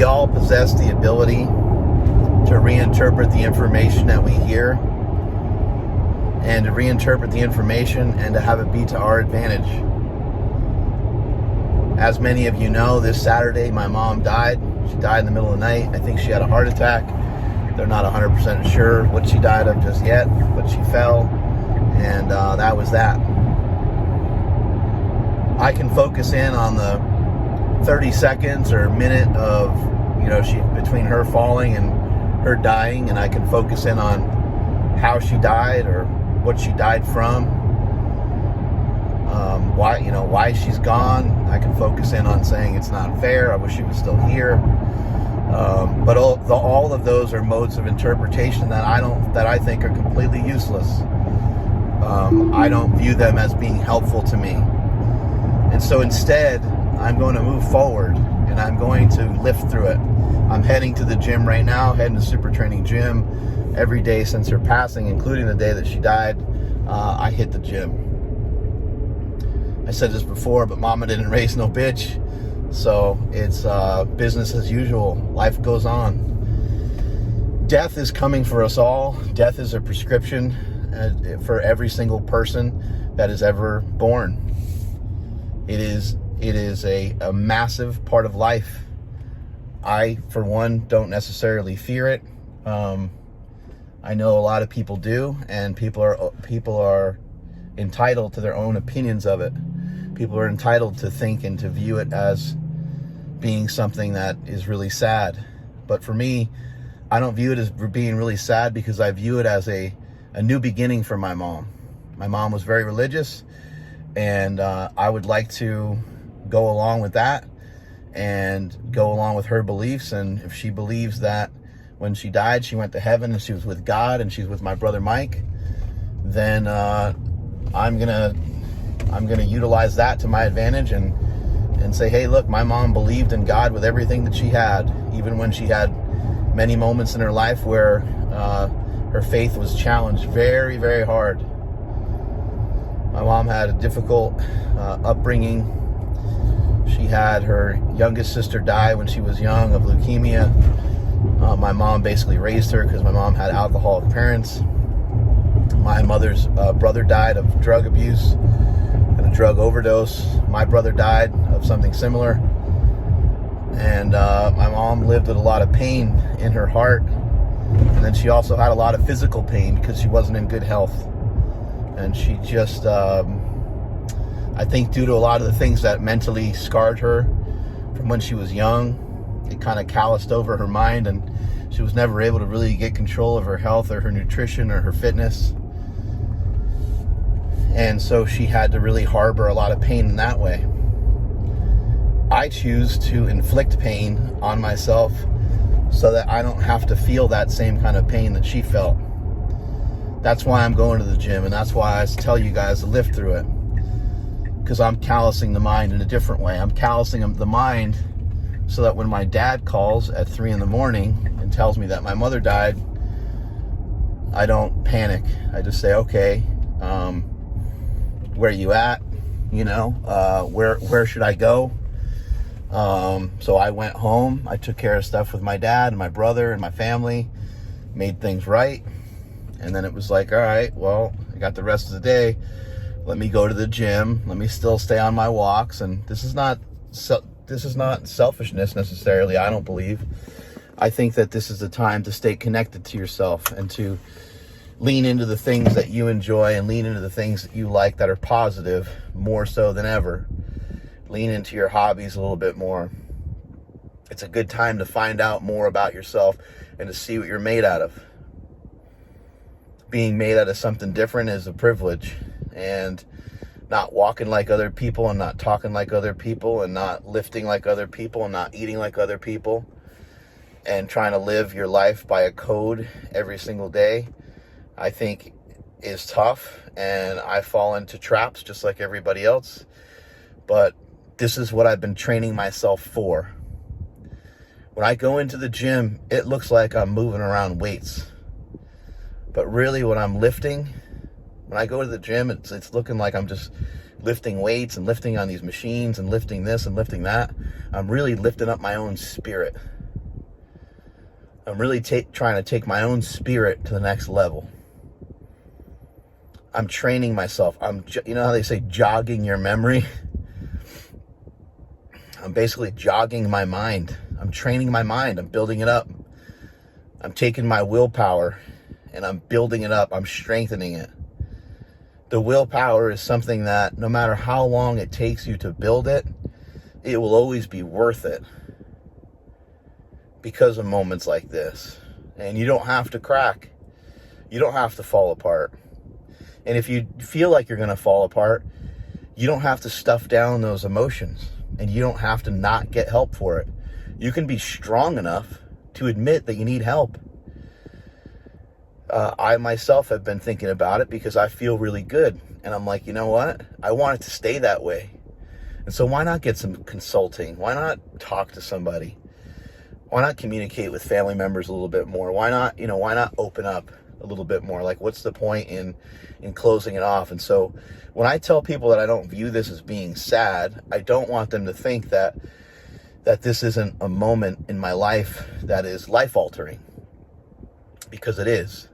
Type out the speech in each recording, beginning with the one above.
We all possess the ability to reinterpret the information that we hear, and to reinterpret the information and to have it be to our advantage. As many of you know, this Saturday my mom died. She died in the middle of the night. I think she had a heart attack. They're not 100% sure what she died of just yet, but she fell, and that was that. I can focus in on the 30 seconds or minute of, between her falling and her dying, and I can focus in on how she died or what she died from, why she's gone. I can focus in on saying it's not fair, I wish she was still here. But all of those are modes of interpretation that I think are completely useless. I don't view them as being helpful to me. And so instead, I'm going to move forward, and I'm going to lift through it. I'm heading to the gym right now, heading to Super Training Gym. Every day since her passing, including the day that she died, I hit the gym. I said this before, but mama didn't raise no bitch. So it's business as usual. Life goes on. Death is coming for us all. Death is a prescription for every single person that is ever born. It is a massive part of life. I, for one, don't necessarily fear it. I know a lot of people do, and people are entitled to their own opinions of it. People are entitled to think and to view it as being something that is really sad. But for me, I don't view it as being really sad, because I view it as a new beginning for my mom. My mom was very religious, and I would like to go along with that and go along with her beliefs. And if she believes that when she died, she went to heaven and she was with God and she's with my brother Mike, then I'm gonna utilize that to my advantage and say, hey, look, my mom believed in God with everything that she had, even when she had many moments in her life where her faith was challenged very, very hard. My mom had a difficult upbringing. She had her youngest sister die when she was young of leukemia. My mom basically raised her because my mom had alcoholic parents. My mother's brother died of drug abuse and a drug overdose. My brother died of something similar. And my mom lived with a lot of pain in her heart. And then she also had a lot of physical pain because she wasn't in good health. And she just, I think due to a lot of the things that mentally scarred her from when she was young, it kind of calloused over her mind, and she was never able to really get control of her health or her nutrition or her fitness. And so she had to really harbor a lot of pain in that way. I choose to inflict pain on myself so that I don't have to feel that same kind of pain that she felt. That's why I'm going to the gym, and that's why I tell you guys to live through it. Because I'm callousing the mind in a different way. I'm callousing the mind so that when my dad calls at 3 a.m. and tells me that my mother died, I don't panic. I just say, okay, where are you at? Where should I go? So I went home. I took care of stuff with my dad and my brother and my family, made things right. And then it was like, all right, well, I got the rest of the day. Let me go to the gym. Let me still stay on my walks. And this is not selfishness necessarily, I don't believe. I think that this is the time to stay connected to yourself and to lean into the things that you enjoy and lean into the things that you like that are positive more so than ever. Lean into your hobbies a little bit more. It's a good time to find out more about yourself and to see what you're made out of. Being made out of something different is a privilege, and not walking like other people and not talking like other people and not lifting like other people and not eating like other people and trying to live your life by a code every single day, I think is tough, and I fall into traps just like everybody else. But this is what I've been training myself for. When I go into the gym, it looks like I'm moving around weights. But really when I'm lifting, when I go to the gym, it's looking like I'm just lifting weights and lifting on these machines and lifting this and lifting that. I'm really lifting up my own spirit. I'm really trying to take my own spirit to the next level. I'm training myself. You know how they say jogging your memory? I'm basically jogging my mind. I'm training my mind. I'm building it up. I'm taking my willpower and I'm building it up. I'm strengthening it. The willpower is something that no matter how long it takes you to build it, it will always be worth it because of moments like this. And you don't have to crack. You don't have to fall apart. And if you feel like you're going to fall apart, you don't have to stuff down those emotions. And you don't have to not get help for it. You can be strong enough to admit that you need help. I myself have been thinking about it because I feel really good. And I'm like, you know what? I want it to stay that way. And so why not get some consulting? Why not talk to somebody? Why not communicate with family members a little bit more? Why not open up a little bit more? Like, what's the point in closing it off? And so when I tell people that I don't view this as being sad, I don't want them to think that this isn't a moment in my life that is life altering, because it is.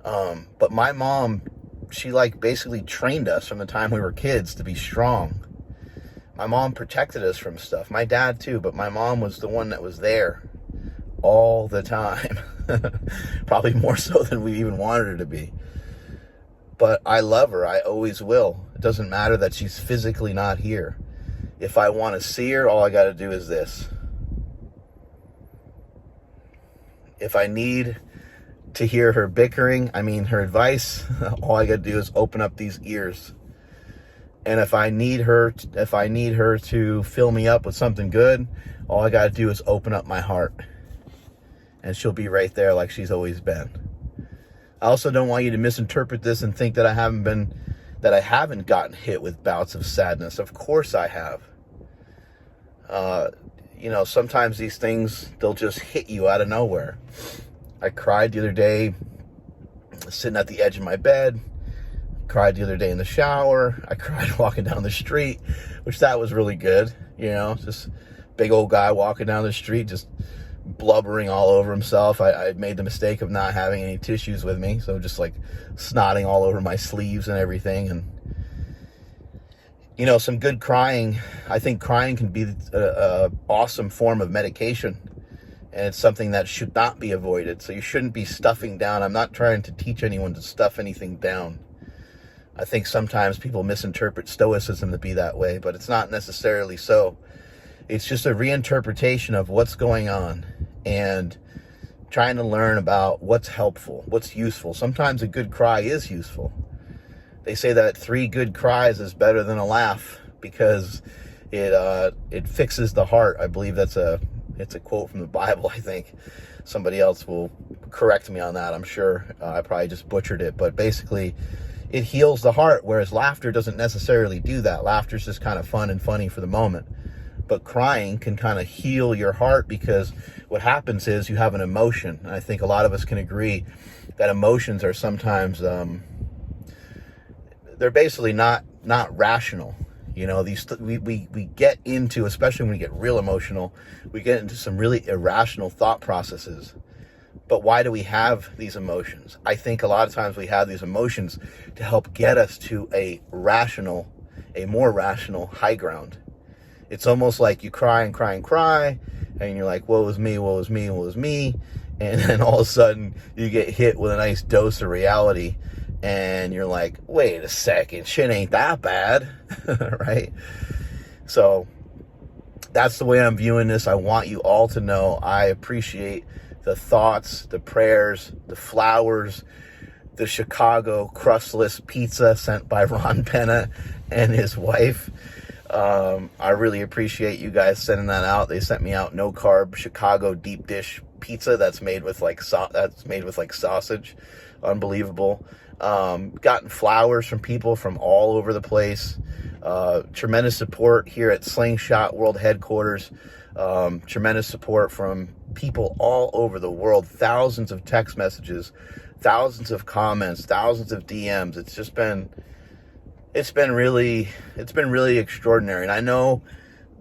But my mom, she basically trained us from the time we were kids to be strong. My mom protected us from stuff. My dad too, but my mom was the one that was there all the time. Probably more so than we even wanted her to be. But I love her. I always will. It doesn't matter that she's physically not here. If I want to see her, all I got to do is this. If I need to hear her bickering, her advice, all I got to do is open up these ears. And if I need her to fill me up with something good, all I got to do is open up my heart. And she'll be right there like she's always been. I also don't want you to misinterpret this and think that I haven't gotten hit with bouts of sadness. Of course I have. Sometimes these things, they'll just hit you out of nowhere. I cried the other day sitting at the edge of my bed. Cried the other day in the shower. I cried walking down the street, which that was really good. Just big old guy walking down the street, just blubbering all over himself. I made the mistake of not having any tissues with me, so just snotting all over my sleeves and everything. And some good crying. I think crying can be a awesome form of medication, and it's something that should not be avoided. So you shouldn't be stuffing down. I'm not trying to teach anyone to stuff anything down. I think sometimes people misinterpret stoicism to be that way, but it's not necessarily so. It's just a reinterpretation of what's going on and trying to learn about what's helpful, what's useful. Sometimes a good cry is useful. They say that 3 good cries is better than a laugh because it fixes the heart. I believe it's a quote from the Bible, I think. Somebody else will correct me on that, I'm sure. I probably just butchered it, but basically it heals the heart, whereas laughter doesn't necessarily do that. Laughter is just kind of fun and funny for the moment. But crying can kind of heal your heart, because what happens is you have an emotion. And I think a lot of us can agree that emotions are sometimes, they're basically not rational. We get into, especially when we get real emotional, we get into some really irrational thought processes. But why do we have these emotions? I think a lot of times we have these emotions to help get us to a more rational high ground. It's almost like you cry and cry and cry, and you're like, woe is me, woe is me, woe is me. And then all of a sudden you get hit with a nice dose of reality, and you're like, wait a second, shit ain't that bad, right? So that's the way I'm viewing this. I want you all to know I appreciate the thoughts, the prayers, the flowers, the Chicago crustless pizza sent by Ron Penna and his wife. I really appreciate you guys sending that out. They sent me out no carb Chicago deep dish pizza that's made with sausage. Unbelievable. Gotten flowers from people from all over the place. Tremendous support here at Slingshot World Headquarters. Tremendous support from people all over the world. Thousands of text messages, thousands of comments, thousands of DMs. It's been really extraordinary. And I know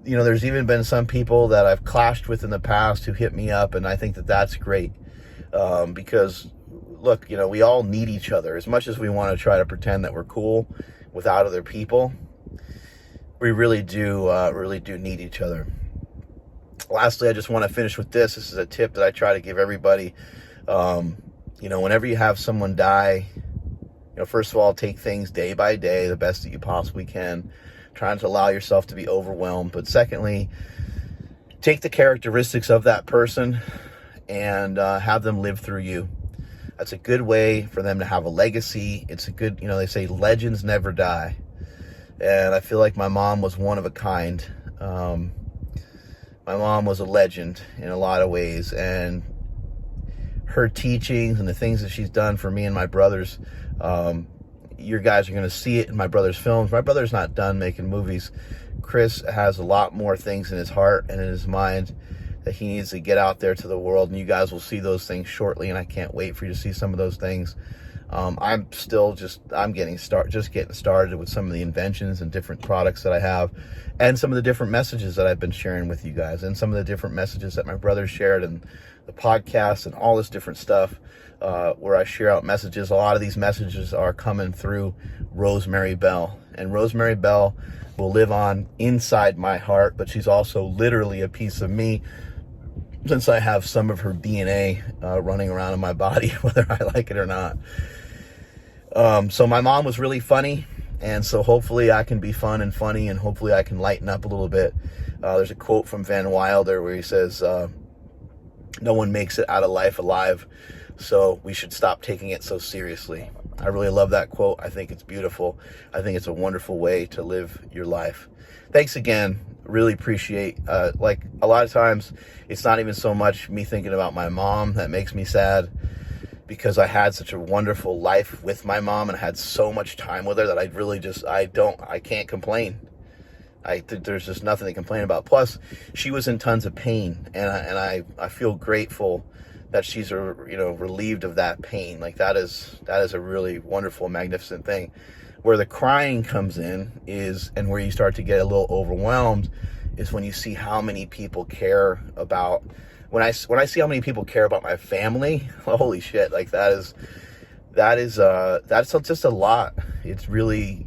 there's even been some people that I've clashed with in the past who hit me up, and I think that that's great, because look, we all need each other. As much as we want to try to pretend that we're cool without other people, we really do need each other. Lastly, I just want to finish with this. This is a tip that I try to give everybody. Whenever you have someone die, first of all, take things day by day, the best that you possibly can, trying to allow yourself to be overwhelmed. But secondly, take the characteristics of that person and have them live through you. That's a good way for them to have a legacy. It's a good, they say legends never die. And I feel like my mom was one of a kind. My mom was a legend in a lot of ways, and her teachings and the things that she's done for me and my brothers, you guys are going to see it in my brother's films. My brother's not done making movies. Chris has a lot more things in his heart and in his mind that he needs to get out there to the world, and you guys will see those things shortly, and I can't wait for you to see some of those things. I'm getting started with some of the inventions and different products that I have, and some of the different messages that I've been sharing with you guys, and some of the different messages that my brother shared in the podcast and all this different stuff, where I share out messages. A lot of these messages are coming through Rosemary Bell, and Rosemary Bell will live on inside my heart, but she's also literally a piece of me, since I have some of her DNA running around in my body, whether I like it or not. So my mom was really funny, and so hopefully I can be fun and funny, and hopefully I can lighten up a little bit. There's a quote from Van Wilder where he says, no one makes it out of life alive, so we should stop taking it so seriously. I really love that quote. I think it's beautiful. I think it's a wonderful way to live your life. Thanks again. Really appreciate, like a lot of times, it's not even so much me thinking about my mom that makes me sad, because I had such a wonderful life with my mom and I had so much time with her that I can't complain. There's just nothing to complain about. Plus, she was in tons of pain, and I feel grateful that she's relieved of that pain. Like that is a really wonderful, magnificent thing. Where the crying comes in and where you start to get a little overwhelmed is when you see how many people care about. When I see how many people care about my family, holy shit! Like that's just a lot. It's really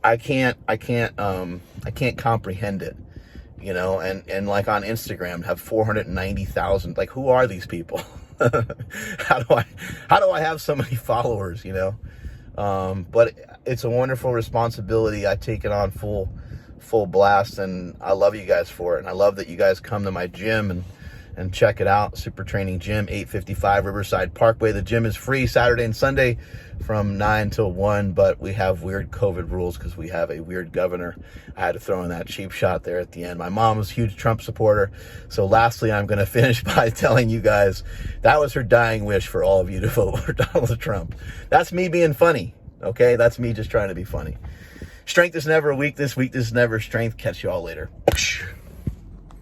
I can't comprehend it, and like on Instagram have 490,000. Like, who are these people? How do I have so many followers? But it's a wonderful responsibility. I take it on full blast, and I love you guys for it. And I love that you guys come to my gym and check it out. Super Training Gym, 855 Riverside Parkway. The gym is free Saturday and Sunday from 9 till 1, but we have weird COVID rules because we have a weird governor. I had to throw in that cheap shot there at the end. My mom was a huge Trump supporter. So lastly, I'm going to finish by telling you guys that was her dying wish for all of you to vote for Donald Trump. That's me being funny, okay? That's me just trying to be funny. Strength is never a weakness. Weakness is never strength. Catch you all later.